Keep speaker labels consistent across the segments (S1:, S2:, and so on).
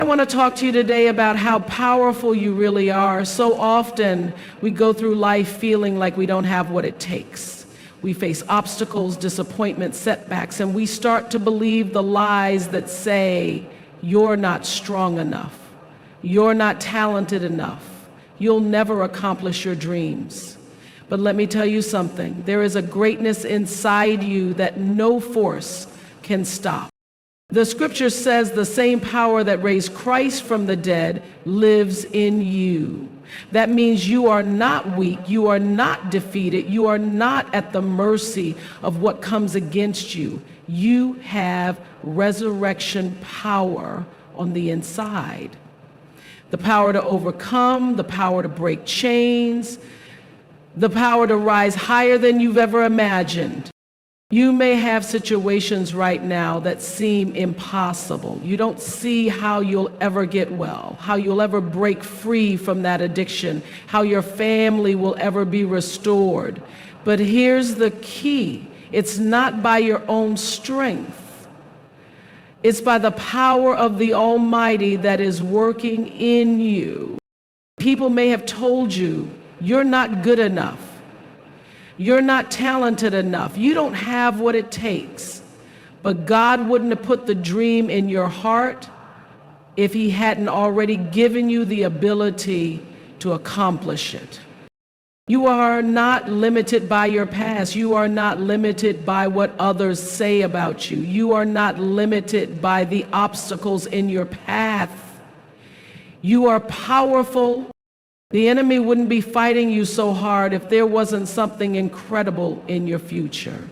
S1: I want to talk to you today about how powerful you really are. So often we go through life feeling like we don't have what it takes. We face obstacles, disappointments, setbacks, and we start to believe the lies that say, you're not strong enough, you're not talented enough, you'll never accomplish your dreams. But let me tell you something, there is a greatness inside you that no force can stop. The scripture says the same power that raised Christ from the dead lives in you. That means you are not weak, you are not defeated, you are not at the mercy of what comes against you. You have resurrection power on the inside. The power to overcome, the power to break chains, the power to rise higher than you've ever imagined. You may have situations right now that seem impossible. You don't see how you'll ever get well, how you'll ever break free from that addiction, how your family will ever be restored. But here's the key. It's not by your own strength. It's by the power of the Almighty that is working in you. People may have told you, you're not good enough. You're not talented enough. You don't have what it takes. But God wouldn't have put the dream in your heart if He hadn't already given you the ability to accomplish it. You are not limited by your past. You are not limited by what others say about you. You are not limited by the obstacles in your path. You are powerful. The enemy wouldn't be fighting you so hard if there wasn't something incredible in your future.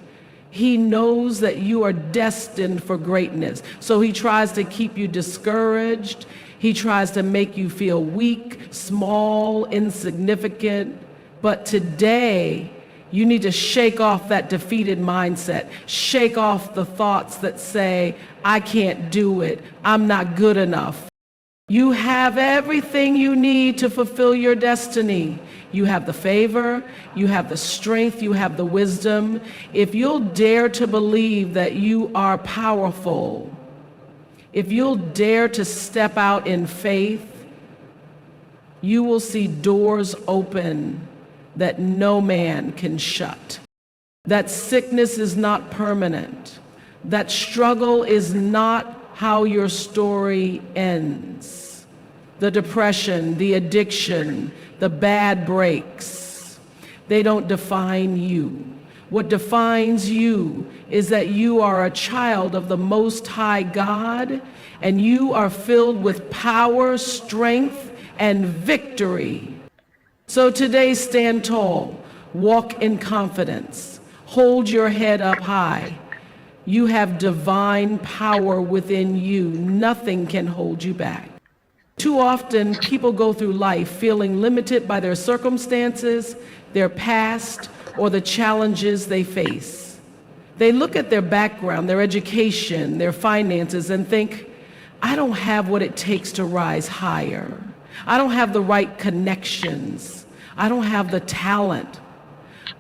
S1: He knows that you are destined for greatness. So he tries to keep you discouraged. He tries to make you feel weak, small, insignificant. But today, you need to shake off that defeated mindset. Shake off the thoughts that say, I can't do it. I'm not good enough. You have everything you need to fulfill your destiny. You have the favor, you have the strength, you have the wisdom. If you'll dare to believe that you are powerful, if you'll dare to step out in faith, you will see doors open that no man can shut. That sickness is not permanent. That struggle is not how your story ends. The depression, the addiction, the bad breaks, they don't define you. What defines you is that you are a child of the Most High God, and you are filled with power, strength, and victory. So today, stand tall, walk in confidence, hold your head up high. You have divine power within you. Nothing can hold you back. Too often, people go through life feeling limited by their circumstances, their past, or the challenges they face. They look at their background, their education, their finances, and think, I don't have what it takes to rise higher. I don't have the right connections. I don't have the talent.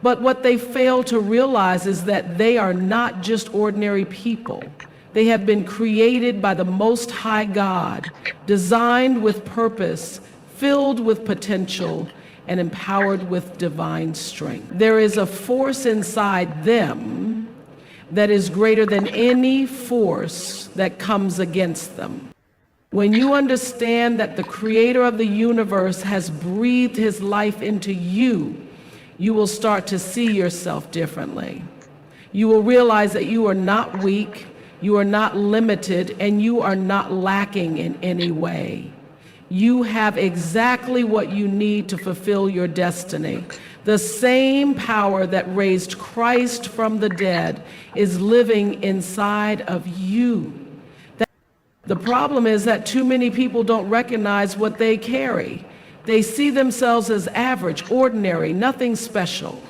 S1: But what they fail to realize is that they are not just ordinary people. They have been created by the Most High God, designed with purpose, filled with potential, and empowered with divine strength. There is a force inside them that is greater than any force that comes against them. When you understand that the Creator of the universe has breathed His life into you, you will start to see yourself differently. You will realize that you are not weak, you are not limited, and you are not lacking in any way. You have exactly what you need to fulfill your destiny. The same power that raised Christ from the dead is living inside of you. The problem is that too many people don't recognize what they carry. They see themselves as average, ordinary, nothing special.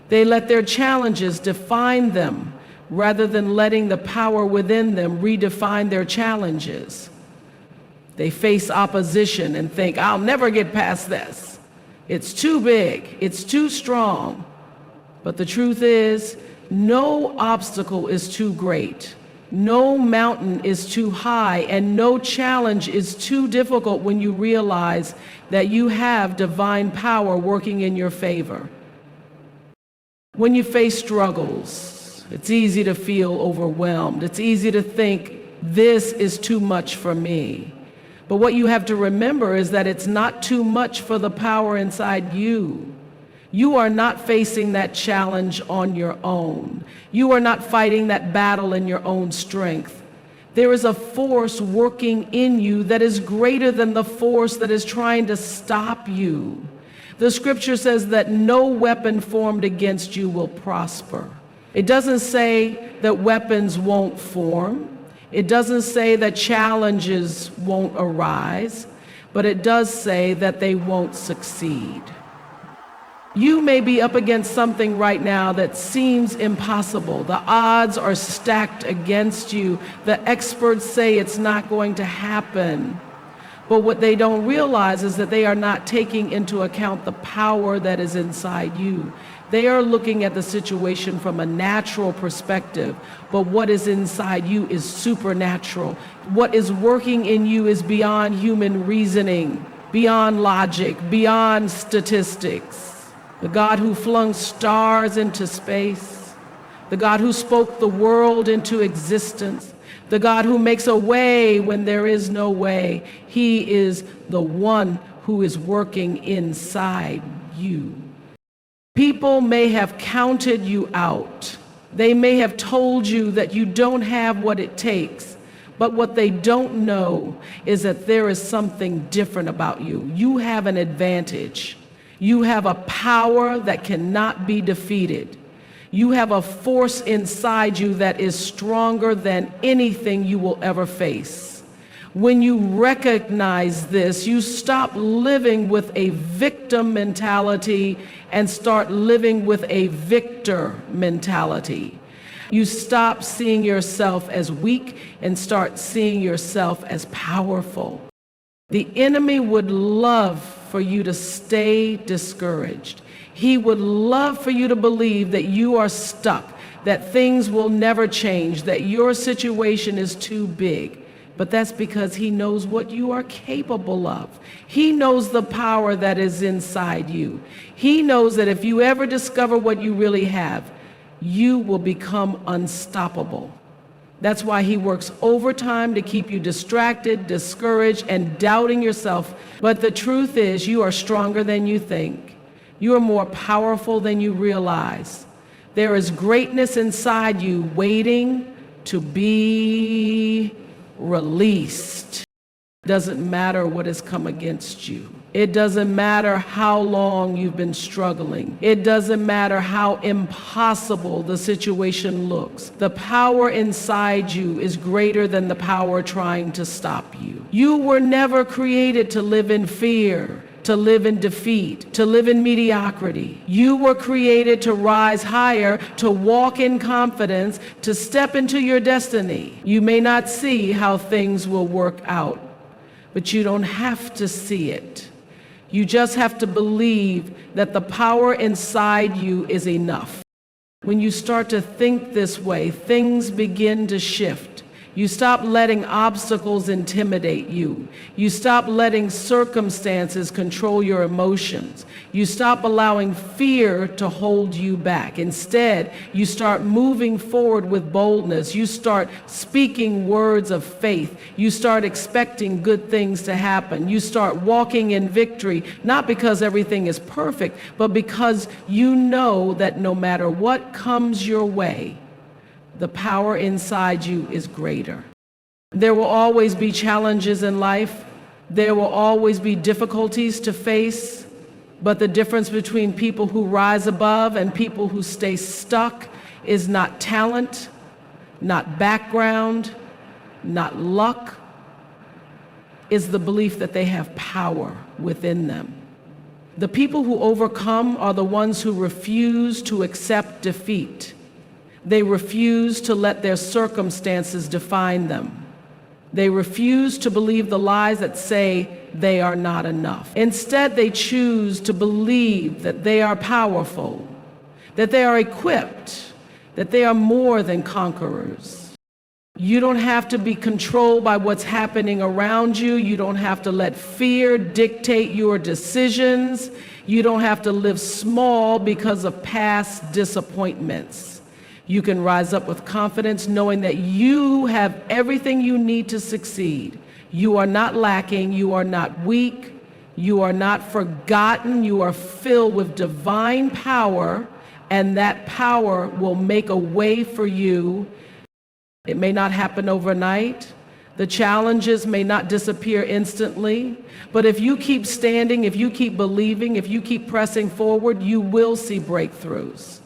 S1: They let their challenges define them rather than letting the power within them redefine their challenges. They face opposition and think, I'll never get past this. It's too big, it's too strong. But the truth is, no obstacle is too great. No mountain is too high and no challenge is too difficult when you realize that you have divine power working in your favor. When you face struggles, it's easy to feel overwhelmed. It's easy to think, this is too much for me. But what you have to remember is that it's not too much for the power inside you. You are not facing that challenge on your own. You are not fighting that battle in your own strength. There is a force working in you that is greater than the force that is trying to stop you. The scripture says that no weapon formed against you will prosper. It doesn't say that weapons won't form. It doesn't say that challenges won't arise, but it does say that they won't succeed. You may be up against something right now that seems impossible. The odds are stacked against you. The experts say it's not going to happen. But what they don't realize is that they are not taking into account the power that is inside you. They are looking at the situation from a natural perspective, but what is inside you is supernatural. What is working in you is beyond human reasoning, beyond logic, beyond statistics. The God who flung stars into space, the God who spoke the world into existence, the God who makes a way when there is no way, He is the one who is working inside you. People may have counted you out. They may have told you that you don't have what it takes, but what they don't know is that there is something different about you. You have an advantage. You have a power that cannot be defeated. You have a force inside you that is stronger than anything you will ever face. When you recognize this, you stop living with a victim mentality and start living with a victor mentality. You stop seeing yourself as weak and start seeing yourself as powerful. The enemy would love for you to stay discouraged. He would love for you to believe that you are stuck, that things will never change, that your situation is too big. But that's because he knows what you are capable of. He knows the power that is inside you. He knows that if you ever discover what you really have, you will become unstoppable. That's why he works overtime to keep you distracted, discouraged, and doubting yourself. But the truth is, you are stronger than you think. You are more powerful than you realize. There is greatness inside you waiting to be released. It doesn't matter what has come against you. It doesn't matter how long you've been struggling. It doesn't matter how impossible the situation looks. The power inside you is greater than the power trying to stop you. You were never created to live in fear, to live in defeat, to live in mediocrity. You were created to rise higher, to walk in confidence, to step into your destiny. You may not see how things will work out, but you don't have to see it. You just have to believe that the power inside you is enough. When you start to think this way, things begin to shift. You stop letting obstacles intimidate you. You stop letting circumstances control your emotions. You stop allowing fear to hold you back. Instead, you start moving forward with boldness. You start speaking words of faith. You start expecting good things to happen. You start walking in victory, not because everything is perfect, but because you know that no matter what comes your way, the power inside you is greater. There will always be challenges in life. There will always be difficulties to face. But the difference between people who rise above and people who stay stuck is not talent, not background, not luck. Is the belief that they have power within them. The people who overcome are the ones who refuse to accept defeat. They refuse to let their circumstances define them. They refuse to believe the lies that say they are not enough. Instead, they choose to believe that they are powerful, that they are equipped, that they are more than conquerors. You don't have to be controlled by what's happening around you. You don't have to let fear dictate your decisions. You don't have to live small because of past disappointments. You can rise up with confidence knowing that you have everything you need to succeed. You are not lacking. You are not weak. You are not forgotten. You are filled with divine power, and that power will make a way for you. It may not happen overnight. The challenges may not disappear instantly. But if you keep standing, if you keep believing, if you keep pressing forward, you will see breakthroughs.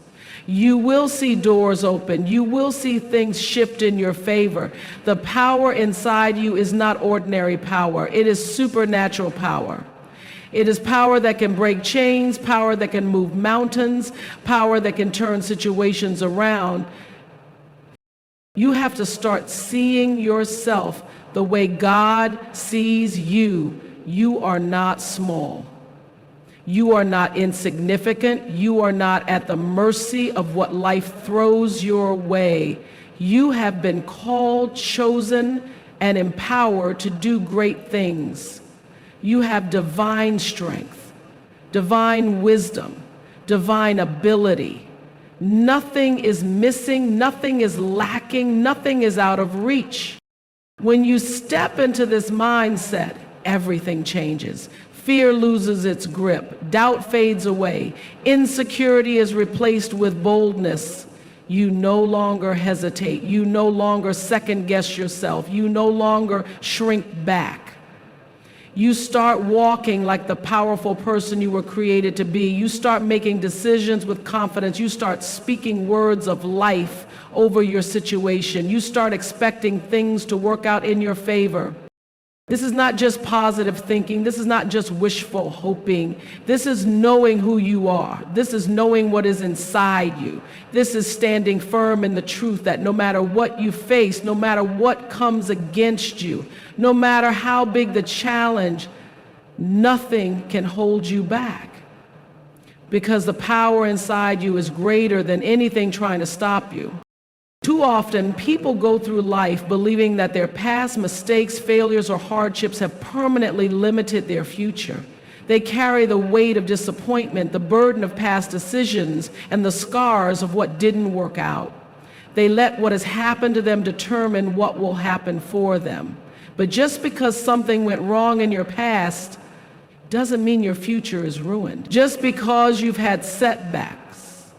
S1: You will see doors open. You will see things shift in your favor. The power inside you is not ordinary power. It is supernatural power. It is power that can break chains, power that can move mountains, power that can turn situations around. You have to start seeing yourself the way God sees you. You are not small. You are not insignificant. You are not at the mercy of what life throws your way. You have been called, chosen, and empowered to do great things. You have divine strength, divine wisdom, divine ability. Nothing is missing, nothing is lacking, nothing is out of reach. When you step into this mindset, everything changes. Fear loses its grip, doubt fades away, insecurity is replaced with boldness. You no longer hesitate, you no longer second guess yourself, you no longer shrink back. You start walking like the powerful person you were created to be. You start making decisions with confidence. You start speaking words of life over your situation. You start expecting things to work out in your favor. This is not just positive thinking. This is not just wishful hoping. This is knowing who you are. This is knowing what is inside you. This is standing firm in the truth that no matter what you face, no matter what comes against you, no matter how big the challenge, nothing can hold you back. Because the power inside you is greater than anything trying to stop you. Too often, people go through life believing that their past mistakes, failures, or hardships have permanently limited their future. They carry the weight of disappointment, the burden of past decisions, and the scars of what didn't work out. They let what has happened to them determine what will happen for them. But just because something went wrong in your past doesn't mean your future is ruined. Just because you've had setbacks,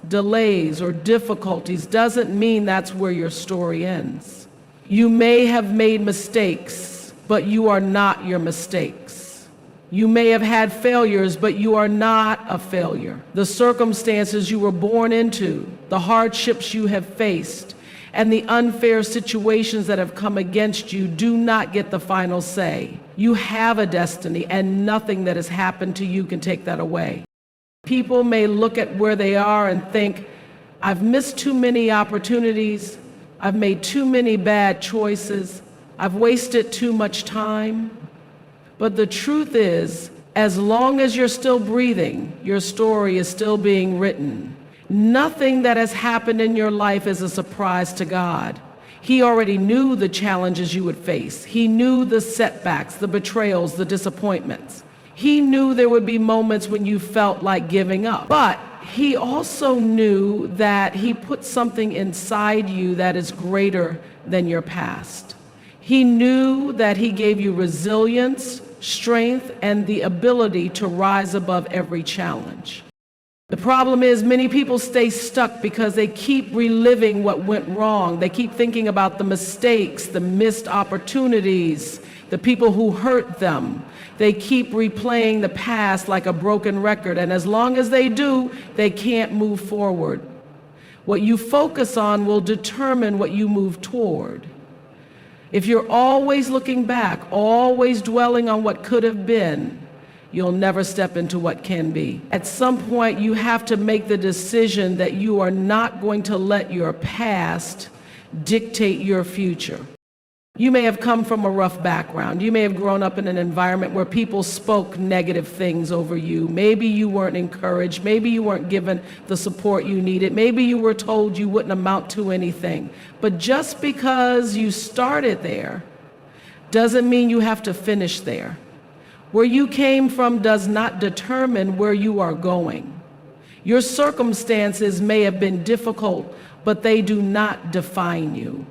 S1: delays, or difficulties doesn't mean that's where your story ends. You may have made mistakes, but you are not your mistakes. You may have had failures, but you are not a failure. The circumstances you were born into, the hardships you have faced, and the unfair situations that have come against you do not get the final say. You have a destiny, and nothing that has happened to you can take that away. People may look at where they are and think, I've missed too many opportunities, I've made too many bad choices, I've wasted too much time. But the truth is, as long as you're still breathing, your story is still being written. Nothing that has happened in your life is a surprise to God. He already knew the challenges you would face. He knew the setbacks, the betrayals, the disappointments. He knew there would be moments when you felt like giving up. But he also knew that he put something inside you that is greater than your past. He knew that he gave you resilience, strength, and the ability to rise above every challenge. The problem is many people stay stuck because they keep reliving what went wrong. They keep thinking about the mistakes, the missed opportunities, the people who hurt them. They keep replaying the past like a broken record, and as long as they do, they can't move forward. What you focus on will determine what you move toward. If you're always looking back, always dwelling on what could have been, you'll never step into what can be. At some point, you have to make the decision that you are not going to let your past dictate your future. You may have come from a rough background. You may have grown up in an environment where people spoke negative things over you. Maybe you weren't encouraged. Maybe you weren't given the support you needed. Maybe you were told you wouldn't amount to anything. But just because you started there doesn't mean you have to finish there. Where you came from does not determine where you are going. Your circumstances may have been difficult, but they do not define you.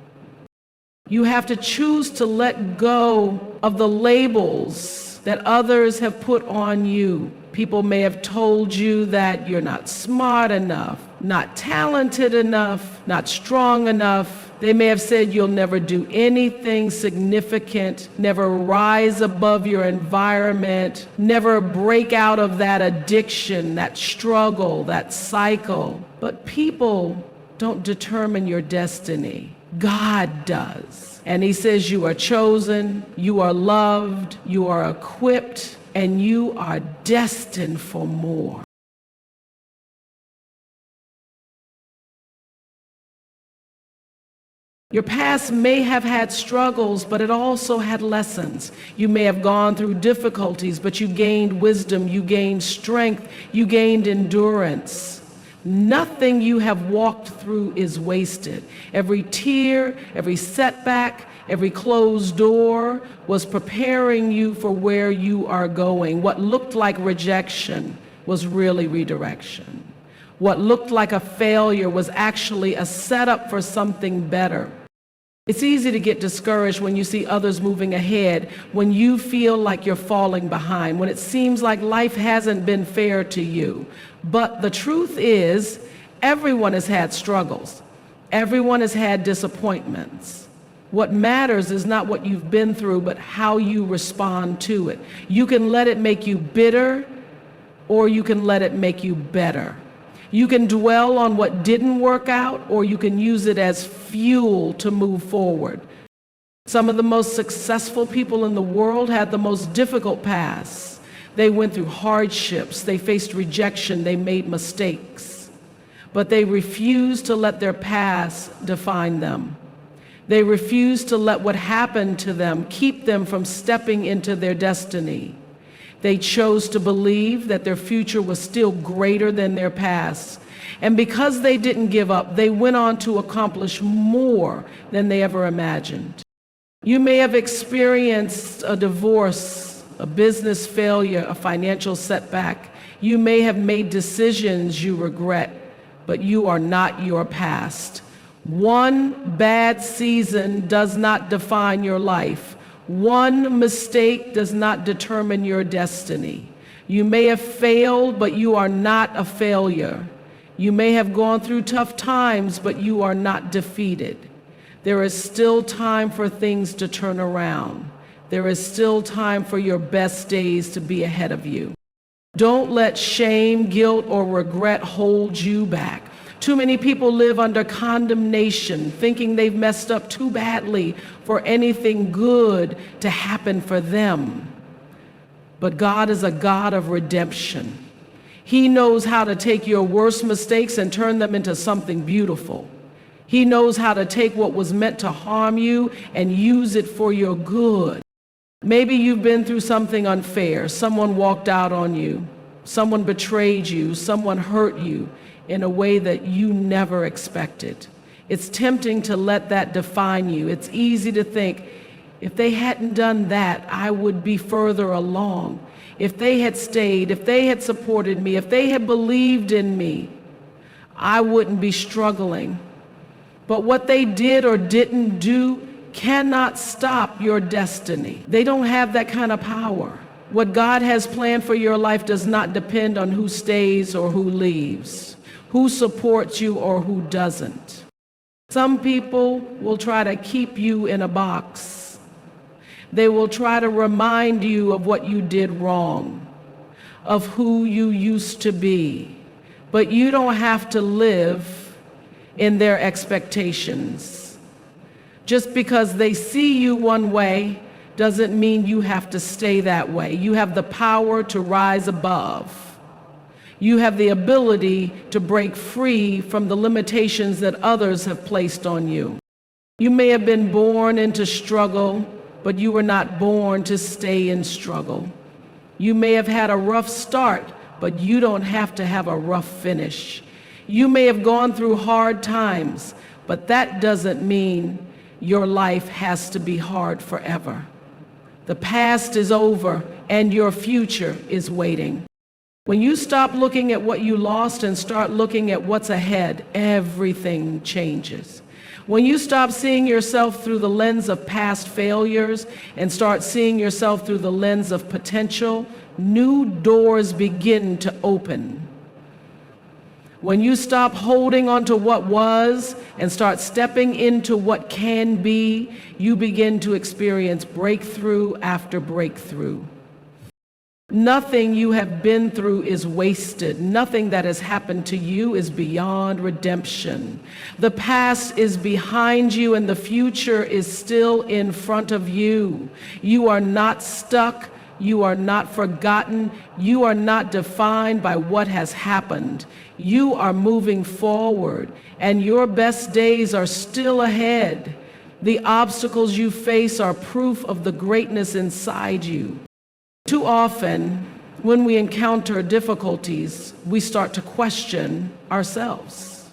S1: You have to choose to let go of the labels that others have put on you. People may have told you that you're not smart enough, not talented enough, not strong enough. They may have said you'll never do anything significant, never rise above your environment, never break out of that addiction, that struggle, that cycle. But people don't determine your destiny. God does. And he says you are chosen, you are loved, you are equipped, and you are destined for more. Your past may have had struggles, but it also had lessons. You may have gone through difficulties, but you gained wisdom, you gained strength, you gained endurance. Nothing you have walked through is wasted. Every tear, every setback, every closed door was preparing you for where you are going. What looked like rejection was really redirection. What looked like a failure was actually a setup for something better. It's easy to get discouraged when you see others moving ahead, when you feel like you're falling behind, when it seems like life hasn't been fair to you. But the truth is, everyone has had struggles. Everyone has had disappointments. What matters is not what you've been through, but how you respond to it. You can let it make you bitter, or you can let it make you better. You can dwell on what didn't work out, or you can use it as fuel to move forward. Some of the most successful people in the world had the most difficult paths. They went through hardships, they faced rejection, they made mistakes, but they refused to let their past define them. They refused to let what happened to them keep them from stepping into their destiny. They chose to believe that their future was still greater than their past. And because they didn't give up, they went on to accomplish more than they ever imagined. You may have experienced a divorce, a business failure, a financial setback. You may have made decisions you regret, but you are not your past. One bad season does not define your life. One mistake does not determine your destiny. You may have failed, but you are not a failure. You may have gone through tough times, but you are not defeated. There is still time for things to turn around. There is still time for your best days to be ahead of you. Don't let shame, guilt, or regret hold you back. Too many people live under condemnation, thinking they've messed up too badly for anything good to happen for them. But God is a God of redemption. He knows how to take your worst mistakes and turn them into something beautiful. He knows how to take what was meant to harm you and use it for your good. Maybe you've been through something unfair. Someone walked out on you. Someone betrayed you. Someone hurt you in a way that you never expected. It's tempting to let that define you. It's easy to think, if they hadn't done that, I would be further along. If they had stayed, if they had supported me, if they had believed in me, I wouldn't be struggling. But what they did or didn't do cannot stop your destiny. They don't have that kind of power. What God has planned for your life does not depend on who stays or who leaves, who supports you or who doesn't. Some people will try to keep you in a box. They will try to remind you of what you did wrong, of who you used to be. But you don't have to live in their expectations. Just because they see you one way doesn't mean you have to stay that way. You have the power to rise above. You have the ability to break free from the limitations that others have placed on you. You may have been born into struggle, but you were not born to stay in struggle. You may have had a rough start, but you don't have to have a rough finish. You may have gone through hard times, but that doesn't mean your life has to be hard forever. The past is over and your future is waiting. When you stop looking at what you lost and start looking at what's ahead, everything changes. When you stop seeing yourself through the lens of past failures and start seeing yourself through the lens of potential, new doors begin to open. When you stop holding on to what was and start stepping into what can be, you begin to experience breakthrough after breakthrough. Nothing you have been through is wasted. Nothing that has happened to you is beyond redemption. The past is behind you and the future is still in front of you. You are not stuck. You are not forgotten. You are not defined by what has happened. You are moving forward, and your best days are still ahead. The obstacles you face are proof of the greatness inside you. Too often, when we encounter difficulties, we start to question ourselves.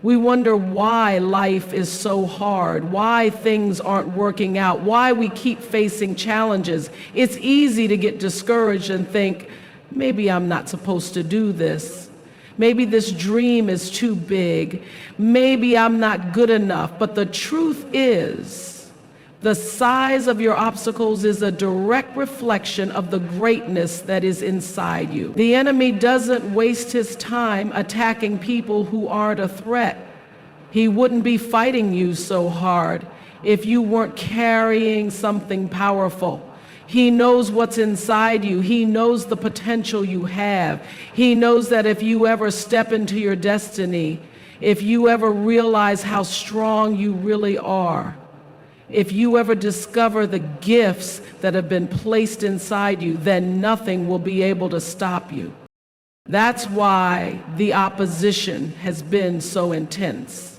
S1: We wonder why life is so hard, why things aren't working out, why we keep facing challenges. It's easy to get discouraged and think, maybe I'm not supposed to do this. Maybe this dream is too big. Maybe I'm not good enough. But the truth is, the size of your obstacles is a direct reflection of the greatness that is inside you. The enemy doesn't waste his time attacking people who aren't a threat. He wouldn't be fighting you so hard if you weren't carrying something powerful. He knows what's inside you. He knows the potential you have. He knows that if you ever step into your destiny, if you ever realize how strong you really are, if you ever discover the gifts that have been placed inside you, then nothing will be able to stop you. That's why the opposition has been so intense.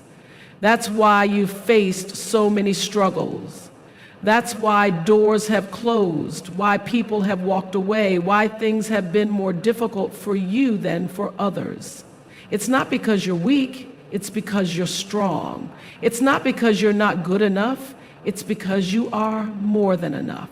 S1: That's why you've faced so many struggles. That's why doors have closed, why people have walked away, why things have been more difficult for you than for others. It's not because you're weak, it's because you're strong. It's not because you're not good enough, it's because you are more than enough.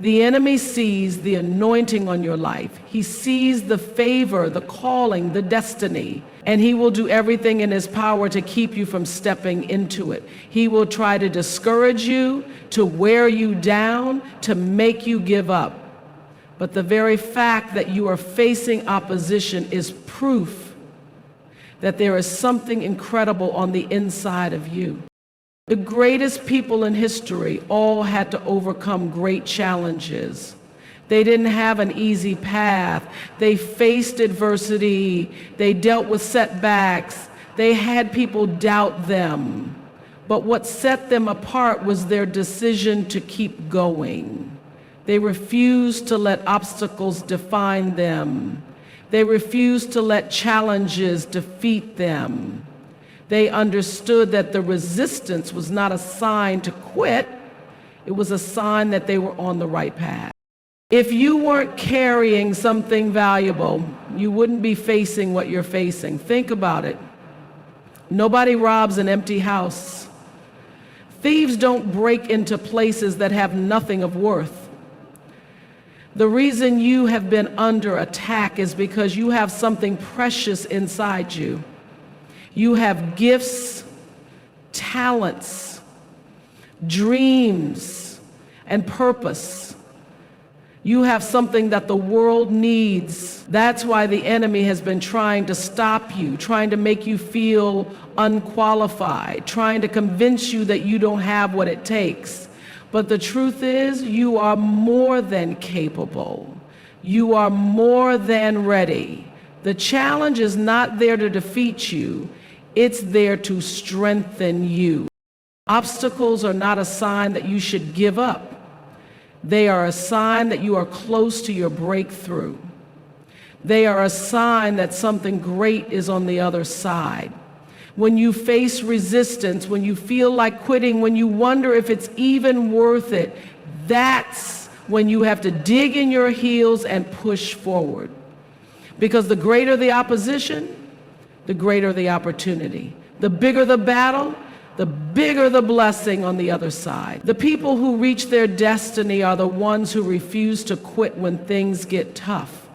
S1: The enemy sees the anointing on your life. He sees the favor, the calling, the destiny, and he will do everything in his power to keep you from stepping into it. He will try to discourage you, to wear you down, to make you give up. But the very fact that you are facing opposition is proof that there is something incredible on the inside of you. The greatest people in history all had to overcome great challenges. They didn't have an easy path. They faced adversity. They dealt with setbacks. They had people doubt them. But what set them apart was their decision to keep going. They refused to let obstacles define them. They refused to let challenges defeat them. They understood that the resistance was not a sign to quit. It was a sign that they were on the right path. If you weren't carrying something valuable, you wouldn't be facing what you're facing. Think about it. Nobody robs an empty house. Thieves don't break into places that have nothing of worth. The reason you have been under attack is because you have something precious inside you. You have gifts, talents, dreams, and purpose. You have something that the world needs. That's why the enemy has been trying to stop you, trying to make you feel unqualified, trying to convince you that you don't have what it takes. But the truth is, you are more than capable. You are more than ready. The challenge is not there to defeat you. It's there to strengthen you. Obstacles are not a sign that you should give up. They are a sign that you are close to your breakthrough. They are a sign that something great is on the other side. when you face resistance, when you feel like quitting, when you wonder if it's even worth it, that's when you have to dig in your heels and push forward. Because the greater the opposition, the greater the opportunity. The bigger the battle, the bigger the blessing on the other side. The people who reach their destiny are the ones who refuse to quit when things get tough.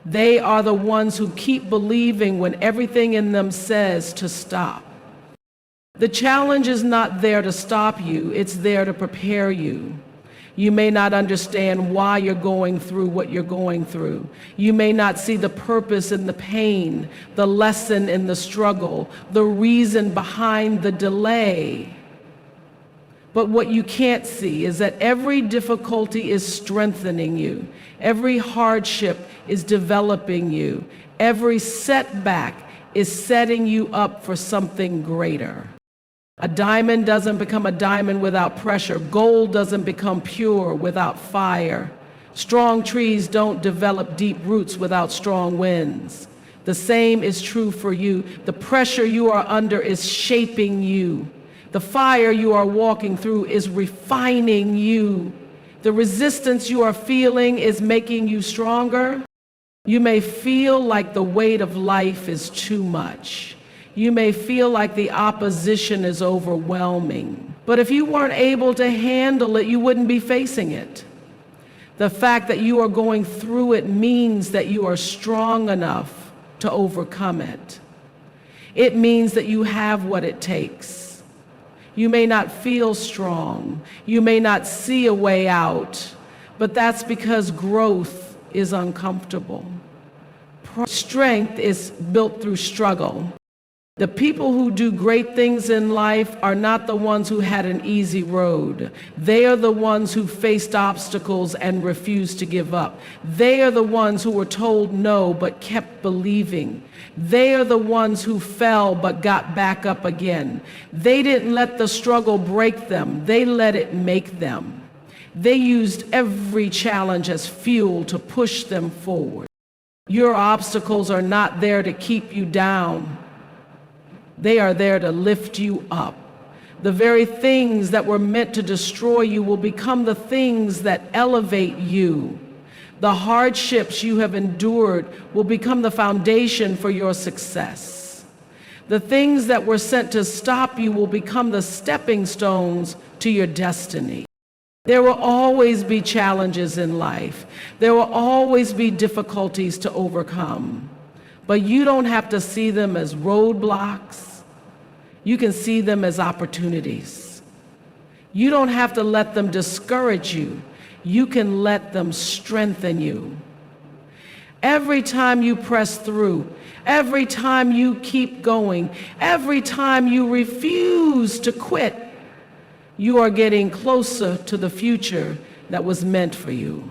S1: They are the ones who keep believing when everything in them says to stop. The challenge is not there to stop you, it's there to prepare you. You may not understand why you're going through what you're going through. You may not see the purpose in the pain, the lesson in the struggle, the reason behind the delay. But what you can't see is that every difficulty is strengthening you. Every hardship is developing you. Every setback is setting you up for something greater. A diamond doesn't become a diamond without pressure. Gold doesn't become pure without fire. Strong trees don't develop deep roots without strong winds. The same is true for you. The pressure you are under is shaping you. The fire you are walking through is refining you. The resistance you are feeling is making you stronger. You may feel like the weight of life is too much. You may feel like the opposition is overwhelming. But if you weren't able to handle it, you wouldn't be facing it. The fact that you are going through it means that you are strong enough to overcome it. It means that you have what it takes. You may not feel strong. You may not see a way out, but that's because growth is uncomfortable. Strength is built through struggle. The people who do great things in life are not the ones who had an easy road. They are the ones who faced obstacles and refused to give up. They are the ones who were told no but kept believing. They are the ones who fell but got back up again. They didn't let the struggle break them. They let it make them. They used every challenge as fuel to push them forward. Your obstacles are not there to keep you down. They are there to lift you up. The very things that were meant to destroy you will become the things that elevate you. The hardships you have endured will become the foundation for your success. The things that were sent to stop you will become the stepping stones to your destiny. There will always be challenges in life. There will always be difficulties to overcome. But you don't have to see them as roadblocks. You can see them as opportunities. You don't have to let them discourage you. You can let them strengthen you. Every time you press through, every time you keep going, every time you refuse to quit, you are getting closer to the future that was meant for you.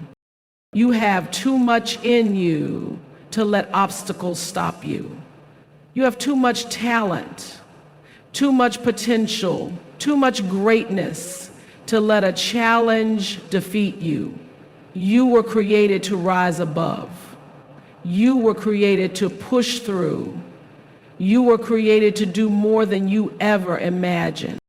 S1: You have too much in you to let obstacles stop you. You have too much talent, too much potential, too much greatness to let a challenge defeat you. You were created to rise above. You were created to push through. You were created to do more than you ever imagined.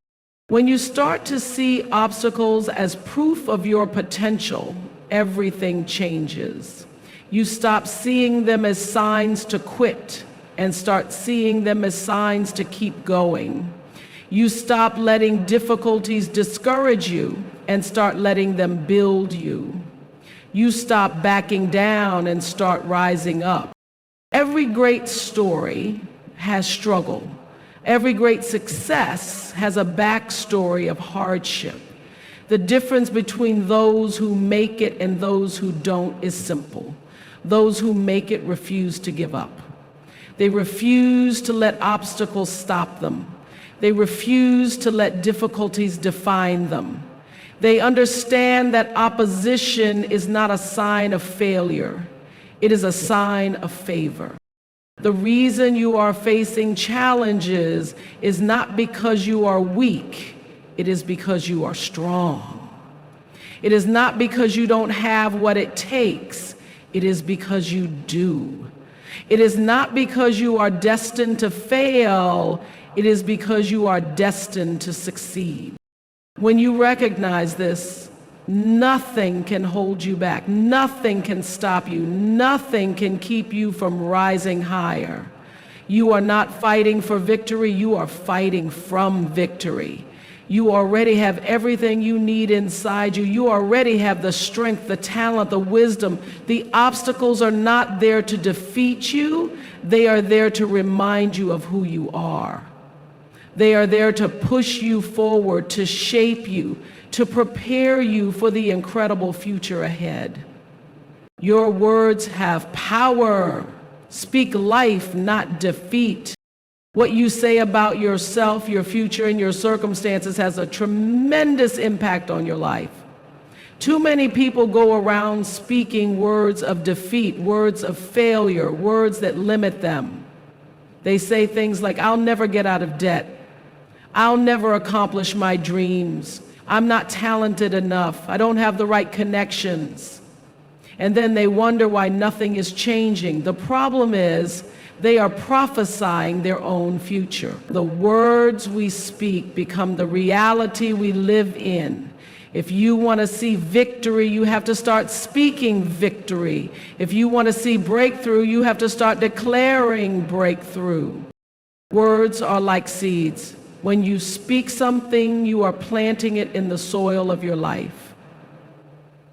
S1: When you start to see obstacles as proof of your potential, everything changes. You stop seeing them as signs to quit and start seeing them as signs to keep going. You stop letting difficulties discourage you and start letting them build you. You stop backing down and start rising up. Every great story has struggle. Every great success has a backstory of hardship. The difference between those who make it and those who don't is simple. Those who make it refuse to give up. They refuse to let obstacles stop them. They refuse to let difficulties define them. They understand that opposition is not a sign of failure. It is a sign of favor. The reason you are facing challenges is not because you are weak. It is because you are strong. It is not because you don't have what it takes. It is because you do. It is not because you are destined to fail. it is because you are destined to succeed. When you recognize this, nothing can hold you back. Nothing can stop you. Nothing can keep you from rising higher. You are not fighting for victory. You are fighting from victory. You already have everything you need inside you. You already have the strength, the talent, the wisdom. The obstacles are not there to defeat you. They are there to remind you of who you are. They are there to push you forward, to shape you, to prepare you for the incredible future ahead. Your words have power. Speak life, not defeat. What you say about yourself, your future, and your circumstances has a tremendous impact on your life. Too many people go around speaking words of defeat, words of failure, words that limit them. They say things like, I'll never get out of debt. I'll never accomplish my dreams. I'm not talented enough. I don't have the right connections. And then they wonder why nothing is changing. The problem is they are prophesying their own future. The words we speak become the reality we live in. If you want to see victory, you have to start speaking victory. If you want to see breakthrough, you have to start declaring breakthrough. Words are like seeds. When you speak something, you are planting it in the soil of your life.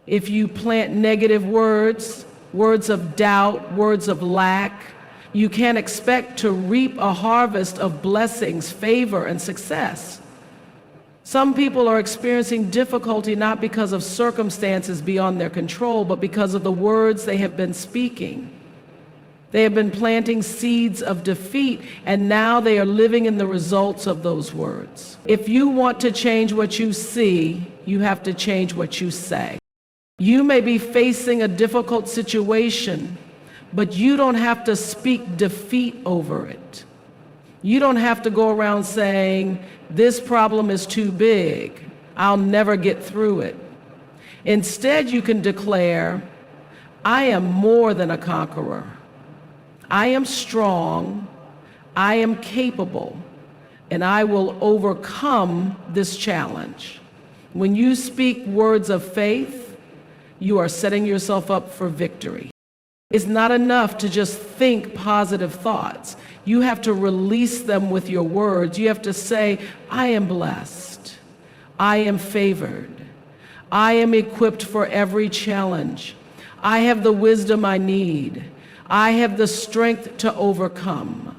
S1: If you plant negative words, words of doubt, words of lack, you can't expect to reap a harvest of blessings, favor, and success. Some people are experiencing difficulty not because of circumstances beyond their control, but because of the words they have been speaking. They have been planting seeds of defeat, and now they are living in the results of those words. If you want to change what you see, you have to change what you say. You may be facing a difficult situation, but you don't have to speak defeat over it. You don't have to go around saying, this problem is too big. I'll never get through it. Instead, you can declare, I am more than a conqueror. I am strong, I am capable, and I will overcome this challenge. When you speak words of faith, you are setting yourself up for victory. It's not enough to just think positive thoughts. You have to release them with your words. You have to say, I am blessed. I am favored. I am equipped for every challenge. I have the wisdom I need. I have the strength to overcome.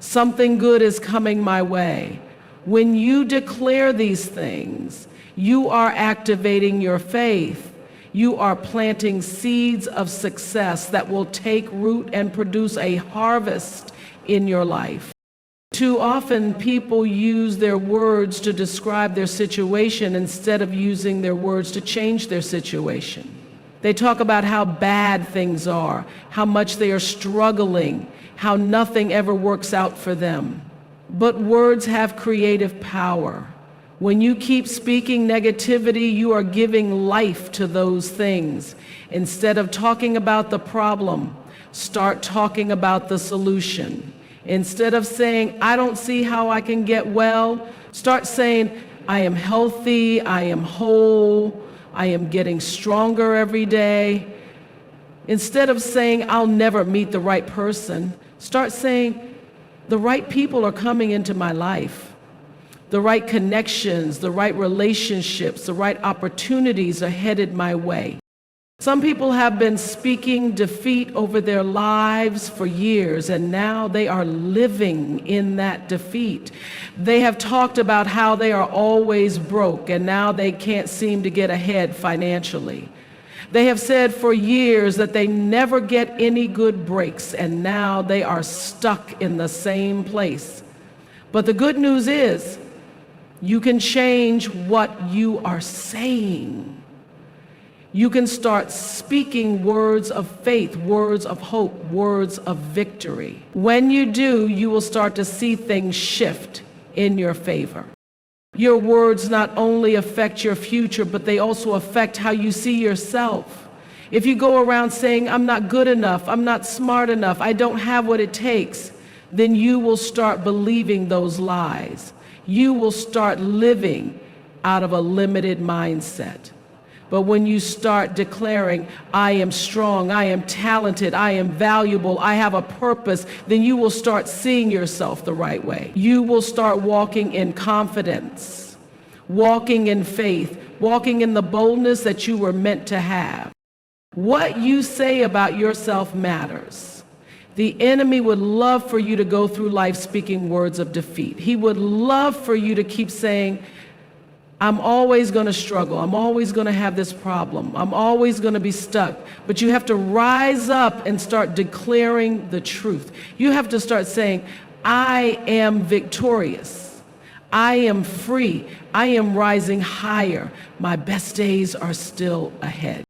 S1: Something good is coming my way. When you declare these things, you are activating your faith. You are planting seeds of success that will take root and produce a harvest in your life. Too often, people use their words to describe their situation instead of using their words to change their situation. They talk about how bad things are, how much they are struggling, how nothing ever works out for them. But words have creative power. When you keep speaking negativity, you are giving life to those things. Instead of talking about the problem, start talking about the solution. Instead of saying, I don't see how I can get well, start saying, I am healthy, I am whole, I am getting stronger every day. Instead of saying, I'll never meet the right person, start saying, the right people are coming into my life. The right connections, the right relationships, the right opportunities are headed my way. Some people have been speaking defeat over their lives for years, and now they are living in that defeat. They have talked about how they are always broke, and now they can't seem to get ahead financially. They have said for years that they never get any good breaks, and now they are stuck in the same place. But the good news is, you can change what you are saying. You can start speaking words of faith, words of hope, words of victory. When you do, you will start to see things shift in your favor. Your words not only affect your future, but they also affect how you see yourself. If you go around saying, I'm not good enough, I'm not smart enough, I don't have what it takes, then you will start believing those lies. You will start living out of a limited mindset. But when you start declaring, I am strong, I am talented, I am valuable, I have a purpose, then you will start seeing yourself the right way. You will start walking in confidence, walking in faith, walking in the boldness that you were meant to have. What you say about yourself matters. The enemy would love for you to go through life speaking words of defeat. He would love for you to keep saying, I'm always going to struggle. I'm always going to have this problem. I'm always going to be stuck. But you have to rise up and start declaring the truth. You have to start saying, I am victorious. I am free. I am rising higher. My best days are still ahead.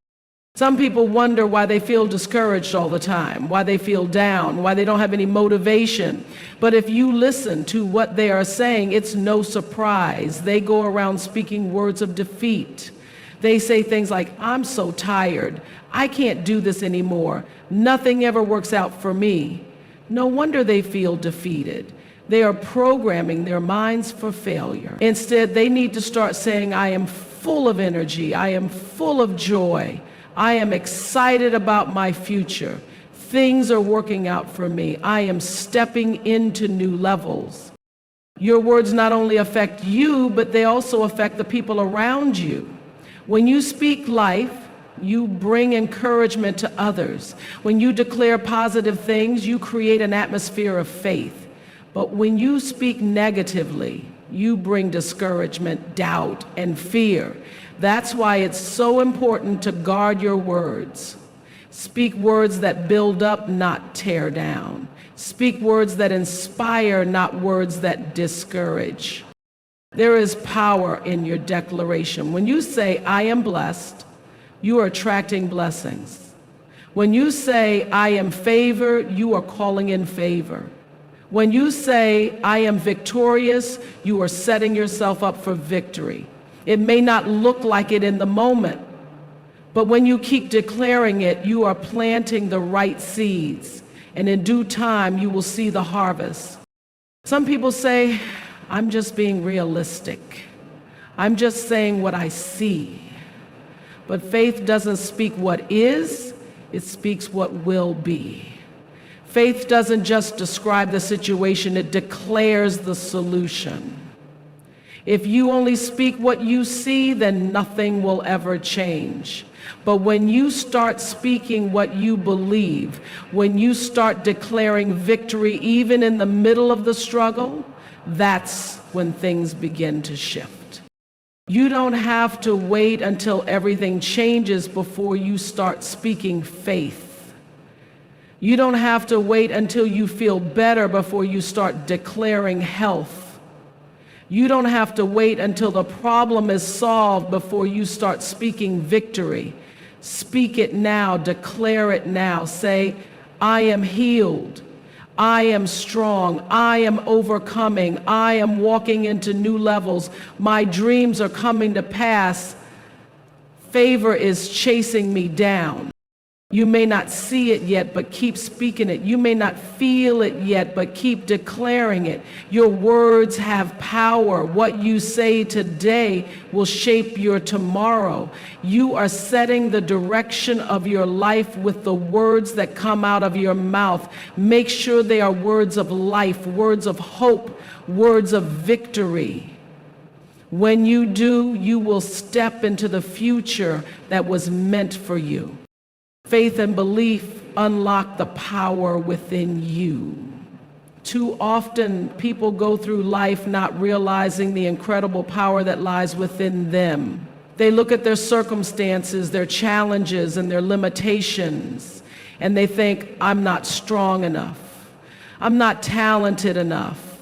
S1: Some people wonder why they feel discouraged all the time, why they feel down, why they don't have any motivation. But if you listen to what they are saying, it's no surprise. They go around speaking words of defeat. They say things like, I'm so tired. I can't do this anymore. Nothing ever works out for me. No wonder they feel defeated. They are programming their minds for failure. Instead, they need to start saying, I am full of energy. I am full of joy. I am excited about my future. Things are working out for me. I am stepping into new levels. Your words not only affect you, but they also affect the people around you. When you speak life, you bring encouragement to others. When you declare positive things, you create an atmosphere of faith. But when you speak negatively, you bring discouragement, doubt, and fear. That's why it's so important to guard your words. Speak words that build up, not tear down. Speak words that inspire, not words that discourage. There is power in your declaration. When you say, I am blessed, you are attracting blessings. When you say, I am favored, you are calling in favor. When you say, I am victorious, you are setting yourself up for victory. It may not look like it in the moment, but when you keep declaring it, you are planting the right seeds, and in due time, you will see the harvest. Some people say, I'm just being realistic. I'm just saying what I see. But faith doesn't speak what is, it speaks what will be. Faith doesn't just describe the situation, it declares the solution. If you only speak what you see, then nothing will ever change. But when you start speaking what you believe, when you start declaring victory even in the middle of the struggle, that's when things begin to shift. You don't have to wait until everything changes before you start speaking faith. You don't have to wait until you feel better before you start declaring health. You don't have to wait until the problem is solved before you start speaking victory. Speak it now, declare it now. Say, I am healed. I am strong. I am overcoming. I am walking into new levels. My dreams are coming to pass. Favor is chasing me down. You may not see it yet, but keep speaking it. You may not feel it yet, but keep declaring it. Your words have power. What you say today will shape your tomorrow. You are setting the direction of your life with the words that come out of your mouth. Make sure they are words of life, words of hope, words of victory. When you do, you will step into the future that was meant for you. Faith and belief unlock the power within you. Too often, people go through life not realizing the incredible power that lies within them. They look at their circumstances, their challenges, and their limitations, and they think, I'm not strong enough. I'm not talented enough.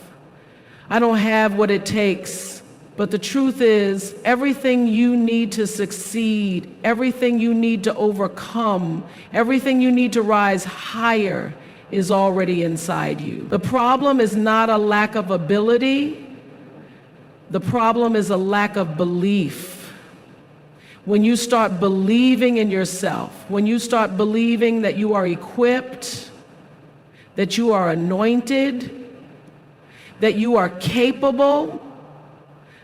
S1: I don't have what it takes. But the truth is, everything you need to succeed, everything you need to overcome, everything you need to rise higher is already inside you. The problem is not a lack of ability. The problem is a lack of belief. When you start believing in yourself, when you start believing that you are equipped, that you are anointed, that you are capable,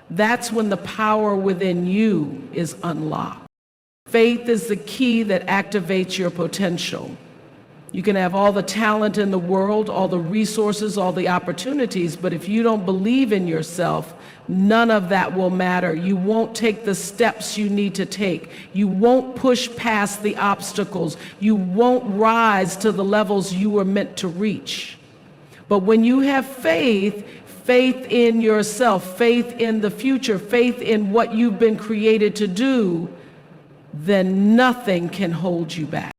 S1: that's when the power within you is unlocked. Faith is the key that activates your potential. You can have all the talent in the world, all the resources, all the opportunities, but if you don't believe in yourself, none of that will matter. You won't take the steps you need to take. You won't push past the obstacles. You won't rise to the levels you were meant to reach. But when you have faith, faith in yourself, faith in the future, faith in what you've been created to do, then nothing can hold you back.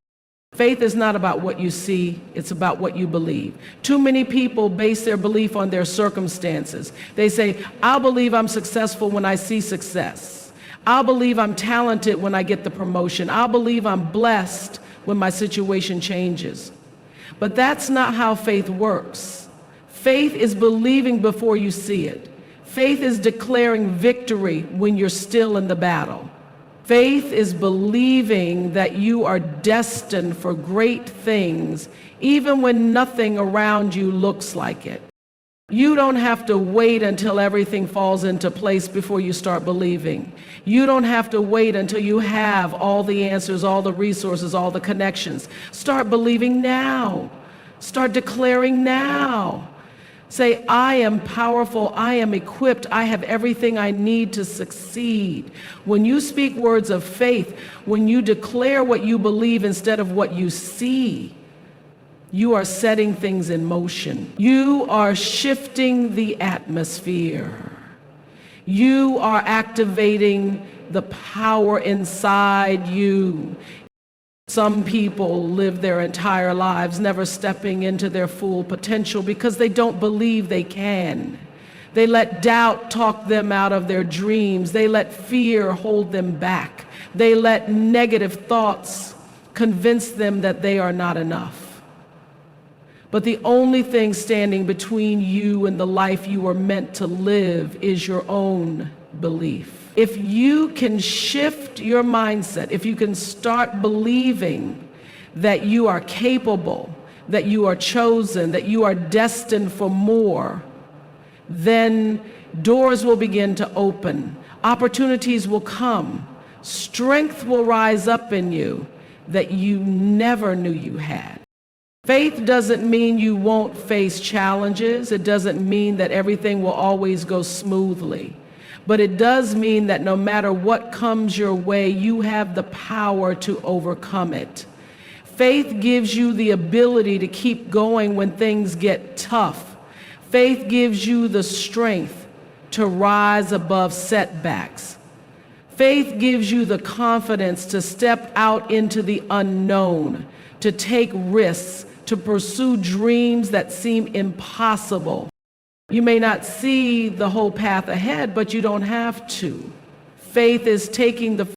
S1: Faith is not about what you see, it's about what you believe. Too many people base their belief on their circumstances. They say, I'll believe I'm successful when I see success. I'll believe I'm talented when I get the promotion. I'll believe I'm blessed when my situation changes. But that's not how faith works. Faith is believing before you see it. Faith is declaring victory when you're still in the battle. Faith is believing that you are destined for great things, even when nothing around you looks like it. You don't have to wait until everything falls into place before you start believing. You don't have to wait until you have all the answers, all the resources, all the connections. Start believing now. Start declaring now. Say, I am powerful, I am equipped, I have everything I need to succeed. When you speak words of faith, when you declare what you believe instead of what you see, you are setting things in motion. You are shifting the atmosphere. You are activating the power inside you. Some people live their entire lives never stepping into their full potential because they don't believe they can. They let doubt talk them out of their dreams. They let fear hold them back. They let negative thoughts convince them that they are not enough. But the only thing standing between you and the life you were meant to live is your own belief. If you can shift your mindset, if you can start believing that you are capable, that you are chosen, that you are destined for more, then doors will begin to open. Opportunities will come. Strength will rise up in you that you never knew you had. Faith doesn't mean you won't face challenges. It doesn't mean that everything will always go smoothly. But it does mean that no matter what comes your way, you have the power to overcome it. Faith gives you the ability to keep going when things get tough. Faith gives you the strength to rise above setbacks. Faith gives you the confidence to step out into the unknown, to take risks, to pursue dreams that seem impossible. You may not see the whole path ahead, but you don't have to. Faith is taking the